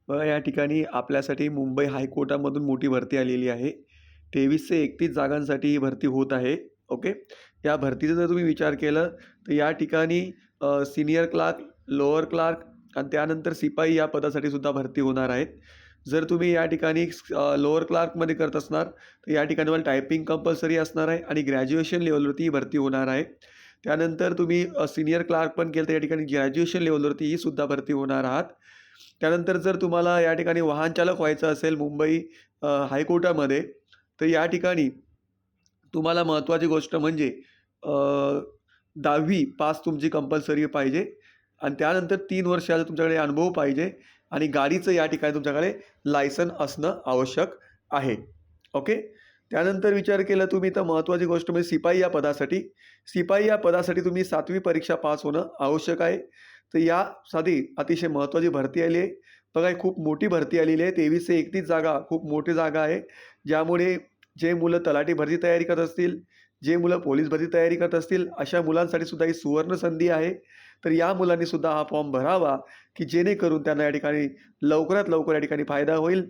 बघा या ठिकाणी आपल्यासाठी मुंबई हायकोर्टामधून मोठी भरती आलेली आहे. 23 ते 31 जागांसाठी ही भरती होत आहे. ओके. या भरतीचा जर तुम्ही विचार केला तर या ठिकाणी सीनियर क्लार्क, लोअर क्लार्क आणि त्यानंतर शिपाई या पदासाठी सुद्धा भरती होणार आहेत. जर तुम्ही या ठिकाणी लोअर क्लार्कमध्ये करत असणार तर या ठिकाणी तुम्हाला टायपिंग कंपल्सरी असणार आहे आणि ग्रॅज्युएशन लेव्हलवरती ही भरती होणार आहे. त्यानंतर तुम्ही सीनियर क्लार्क पण केलं तर या ठिकाणी ग्रॅज्युएशन लेव्हलवरती ही सुद्धा भरती होणार आहात. त्यानंतर जर तुम्हाला या ठिकाणी वाहन चालक व्हायचं असेल मुंबई हायकोर्टामध्ये, तर या ठिकाणी तुम्हाला महत्त्वाची गोष्ट म्हणजे अ, 10वी पास तुमची कंपल्सरी पाहिजे आणि त्यानंतर 3 वर्षाचा तुमच्याकडे अनुभव पाहिजे आणि गाडीचं या ठिकाणी तुमच्याकडे लायसन असणं आवश्यक आहे. ओके. त्यानंतर विचार केला तुम्ही तर महत्त्वाची गोष्ट म्हणजे शिपाई या पदासाठी. शिपाई या पदासाठी तुम्ही 7वी परीक्षा पास होणं आवश्यक आहे. तर यासाठी अतिशय महत्त्वाची भरती आली आहे. बघा ही खूप मोठी भरती आलेली आहे. 23 ते 31 जागा खूप मोठी जागा आहे. ज्यामुळे जे मुलं तलाठी भरती तयारी करत असतील, जे मुलं पोलीस भरती तयारी करत असतील, अशा मुलांसाठी सुद्धा ही सुवर्ण संधी आहे. तर या मुलांनी सुद्धा हा फॉर्म भरावा, की जेणेकरून त्यांना या ठिकाणी लवकरात लवकर या ठिकाणी फायदा होईल